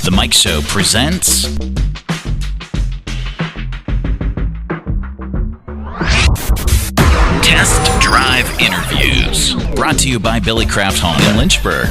The Mike Show presents Test Drive Interviews, brought to you by Billy Craft Home in Lynchburg.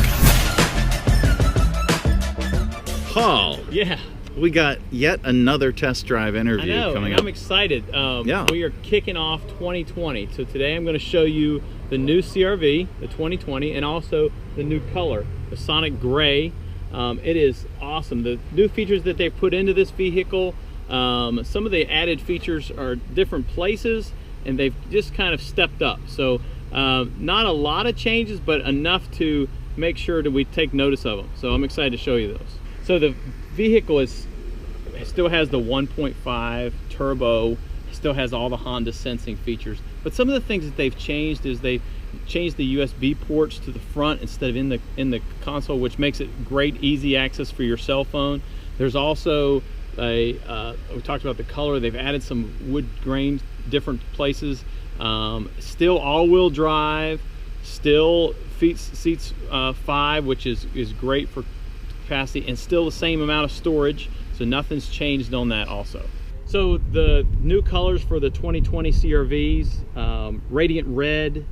Paul, Yeah, we got yet another test drive interview I know, coming and up. I'm excited. Yeah. We are kicking off 2020. So today I'm going to show you the new CRV, the 2020, and also the new color, the Sonic Gray. It is awesome. The new features that they put into this vehicle, some of the added features are different places, and they've just kind of stepped up. So not a lot of changes, but enough to make sure that we take notice of them. So I'm excited to show you those. So the vehicle still has the 1.5 turbo, still has all the Honda sensing features. But some of the things that they've changed is they've changed the USB ports to the front instead of in the console, which makes it great, easy access for your cell phone. There's also we talked about the color. They've added some wood grain different places. Still all-wheel drive. Still seats 5, which is great for capacity, and still the same amount of storage. So nothing's changed on that also. So the new colors for the 2020 CRVs, Radiant Red,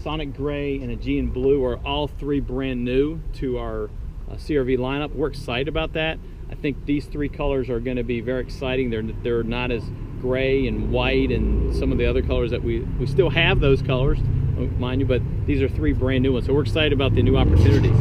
Sonic Gray, and Aegean Blue are all three brand new to our CRV lineup. We're excited about that. I think these three colors are going to be very exciting. They're not as gray and white and some of the other colors that we still have those colors, mind you, but these are three brand new ones. So we're excited about the new opportunities.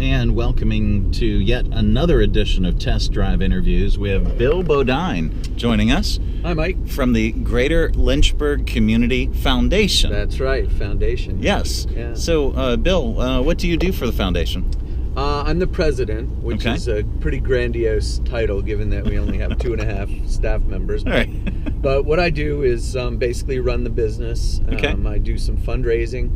And welcoming to yet another edition of Test Drive Interviews, we have Bill Bodine joining us. Hi, Mike. From the Greater Lynchburg Community Foundation. That's right, Foundation. Yes. Yeah. So, Bill, what do you do for the foundation? I'm the president, which Okay. is a pretty grandiose title given that we only have 2.5 staff members. All right. But what I do is basically run the business. Okay. I do some fundraising.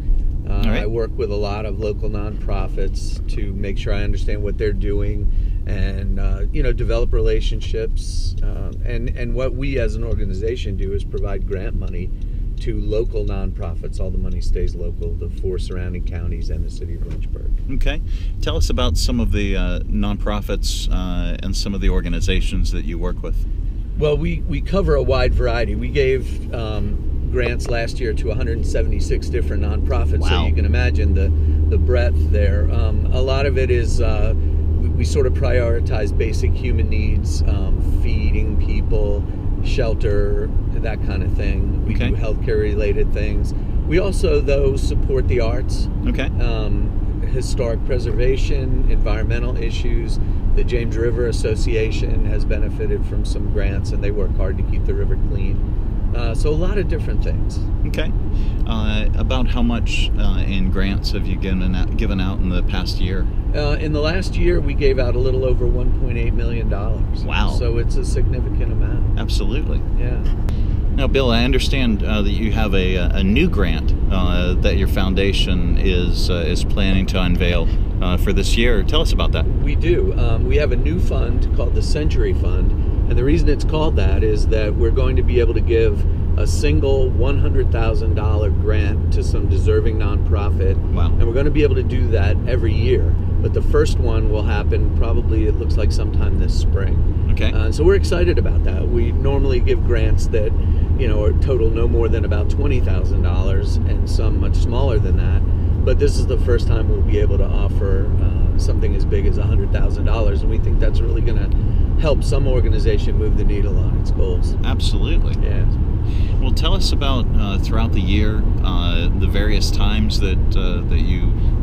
All right. I work with a lot of local nonprofits to make sure I understand what they're doing and, develop relationships. And what we as an organization do is provide grant money to local nonprofits. All the money stays local, the 4 surrounding counties and the city of Lynchburg. Okay. Tell us about some of the nonprofits and some of the organizations that you work with. Well, we cover a wide variety. We gave grants last year to 176 different nonprofits, Wow. so you can imagine the breadth there. A lot of it is we sort of prioritize basic human needs, feeding people, shelter, that kind of thing. We Okay. do healthcare related things. We also, though, support the arts, Okay. historic preservation, environmental issues. The James River Association has benefited from some grants, and they work hard to keep the river clean. So a lot of different things. Okay. About how much in grants have you given out in the past year? In the last year, we gave out a little over $1.8 million. Wow. So it's a significant amount. Absolutely. Yeah. Now, Bill, I understand that you have a new grant that your foundation is planning to unveil for this year. Tell us about that. We do. We have a new fund called the Century Fund. And the reason it's called that is that we're going to be able to give a single $100,000 grant to some deserving nonprofit. Wow. And we're going to be able to do that every year. But the first one will happen probably, it looks like, sometime this spring. Okay. So we're excited about that. We normally give grants that, are total no more than about $20,000 and some much smaller than that. But this is the first time we'll be able to offer something as big as $100,000, and we think that's really going to help some organization move the needle on its goals. Absolutely. Yeah. Well, tell us about throughout the year the various times that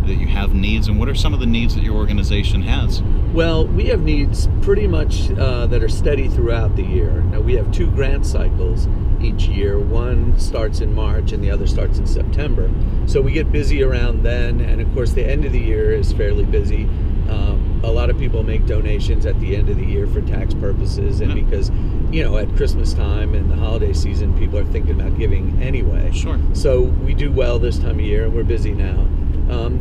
you have needs, and what are some of the needs that your organization has? Well, we have needs pretty much that are steady throughout the year. Now, we have 2 grant cycles each year. One starts in March and the other starts in September. So we get busy around then, and of course the end of the year is fairly busy. A lot of people make donations at the end of the year for tax purposes, and because, at Christmas time and the holiday season, people are thinking about giving anyway. Sure. So we do well this time of year, and we're busy now.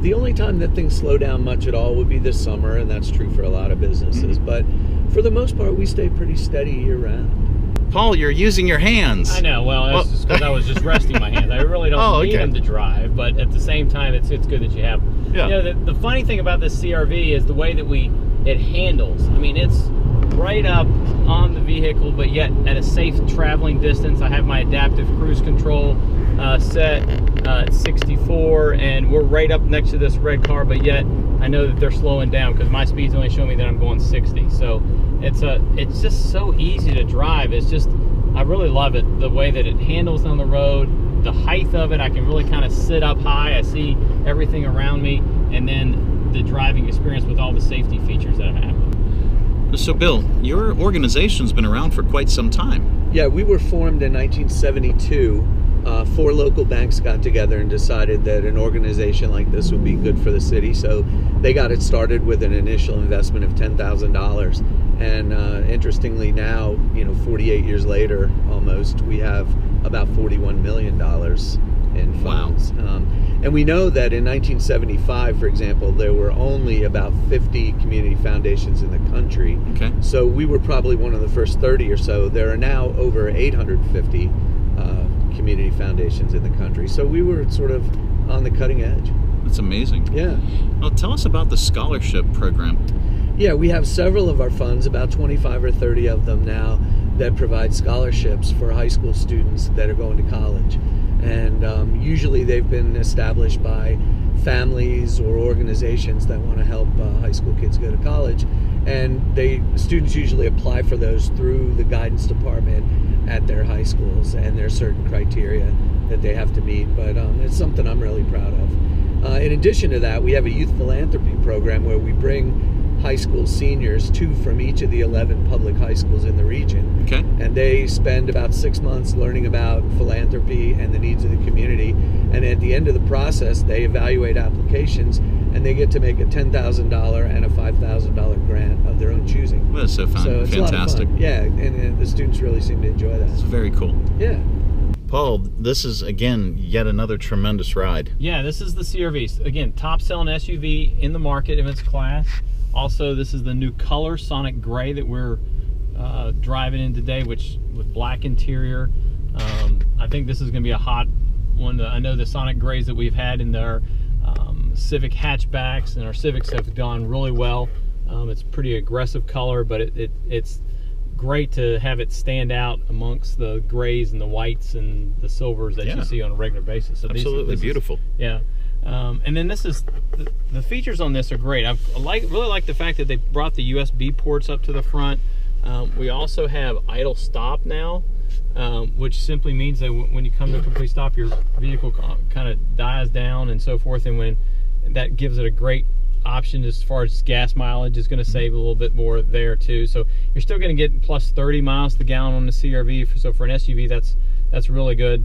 The only time that things slow down much at all would be this summer, and that's true for a lot of businesses. Mm-hmm. But for the most part, we stay pretty steady year-round. Paul, you're using your hands. I know. Well, that's just because I was just resting my hands. I really don't need them to drive, but at the same time, it's good that you have them. Yeah. The funny thing about this CRV is the way that we it handles. I mean, it's right up on the vehicle, but yet at a safe traveling distance. I have my adaptive cruise control set at 64, and we're right up next to this red car, but yet I know that they're slowing down because my speed's only showing me that I'm going 60. So it's just so easy to drive. It's just, I really love it, the way that it handles on the road, the height of it. I can really kind of sit up high. I see everything around me, and then the driving experience with all the safety features that I have. So, Bill, your organization's been around for quite some time. Yeah, we were formed in 1972. 4 local banks got together and decided that an organization like this would be good for the city. So they got it started with an initial investment of $10,000. And interestingly now, 48 years later almost, we have about $41 million in funds. Wow. And we know that in 1975, for example, there were only about 50 community foundations in the country. Okay. So we were probably one of the first 30 or so. There are now over 850 community foundations in the country. So we were sort of on the cutting edge. That's amazing. Yeah. Well, tell us about the scholarship program. Yeah, we have several of our funds, about 25 or 30 of them now, that provide scholarships for high school students that are going to college. And usually they've been established by families or organizations that want to help high school kids go to college. And students usually apply for those through the guidance department at their high schools, and there's certain criteria that they have to meet. But it's something I'm really proud of. In addition to that, we have a youth philanthropy program where we bring high school seniors, 2 from each of the 11 public high schools in the region. Okay. And they spend about 6 months learning about philanthropy and the needs of the community. And at the end of the process, they evaluate applications, and they get to make a $10,000 and a $5,000 grant of their own choosing. Well, that's so fun. So it's Fantastic. a lot of fun. Yeah, and the students really seem to enjoy that. It's very cool. Yeah. Paul, this is, again, yet another tremendous ride. Yeah, this is the CRV. Again, top selling SUV in the market in its class. Also, this is the new color, Sonic Gray, that we're driving in today, which with black interior. I think this is going to be a hot one. I know the Sonic Grays that we've had in our Civic hatchbacks and our Civics have gone really well. It's pretty aggressive color, but it's great to have it stand out amongst the grays and the whites and the silvers that you see on a regular basis. So absolutely beautiful. Yeah. And then this is the features on this are great. I really like the fact that they brought the USB ports up to the front. We also have idle stop now, which simply means that when you come to a complete stop, your vehicle kind of dies down and so forth. And when that gives it a great option as far as gas mileage, is going to save a little bit more there too. So you're still going to get plus 30 miles to the gallon on the CRV. So for an SUV, that's really good.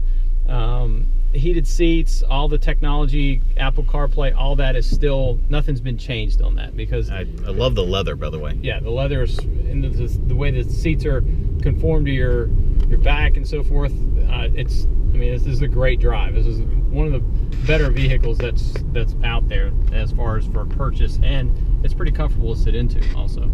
Heated seats, all the technology, Apple CarPlay, all that is still, nothing's been changed on that, because I love the leather, by the way. yeah, the leather is, and the way the seats are conformed to your back and so forth. This is a great drive. This is one of the better vehicles that's out there as far as for purchase, and it's pretty comfortable to sit into also.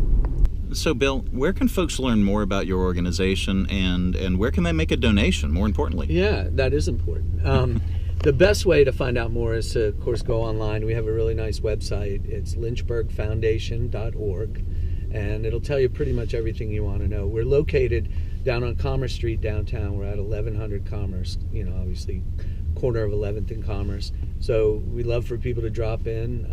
So, Bill, where can folks learn more about your organization, and where can they make a donation, more importantly? Yeah, that is important. The best way to find out more is to, of course, go online. We have a really nice website. It's lynchburgfoundation.org, and it'll tell you pretty much everything you want to know. We're located down on Commerce Street downtown. We're at 1100 Commerce, obviously corner of 11th and Commerce. So we love for people to drop in.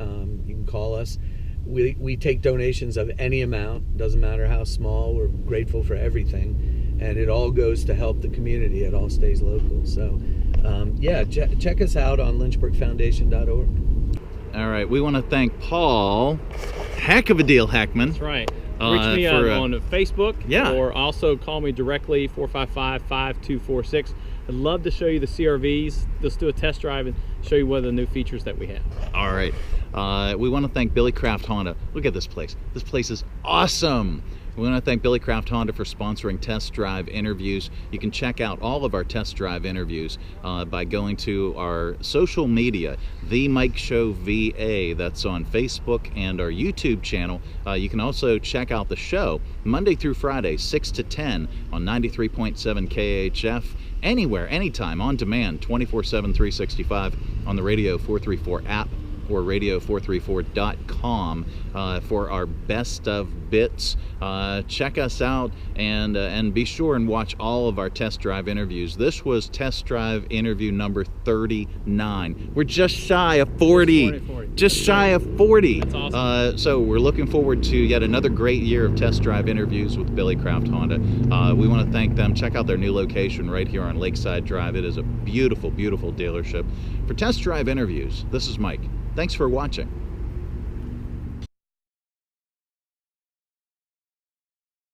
You can call us. We take donations of any amount, doesn't matter how small. We're grateful for everything, and it all goes to help the community. It all stays local. So check us out on lynchburgfoundation.org. All right, we want to thank Paul, heck of a deal, Hackman. That's right. Reach me on Facebook, yeah, or also call me directly, 455-5246. I'd love to show you the CRVs. Let's do a test drive and show you what are the new features that we have. All right. We want to thank Billy Craft Honda. Look at this place. This place is awesome. We want to thank Billy Craft Honda for sponsoring test drive interviews. You can check out all of our test drive interviews by going to our social media, The Mike Show VA. That's on Facebook and our YouTube channel. You can also check out the show Monday through Friday, 6 to 10 on 93.7 KHF. Anywhere, anytime, on demand, 24/7, 365 on the Radio 434 app. or radio434.com for our best of bits. Check us out and be sure and watch all of our test drive interviews. This was test drive interview number 39. We're just shy of 40. Just shy of 40. That's awesome. So we're looking forward to yet another great year of test drive interviews with Billy Craft Honda. We want to thank them. Check out their new location right here on Lakeside Drive. It is a beautiful, beautiful dealership. For test drive interviews, this is Mike. Thanks for watching.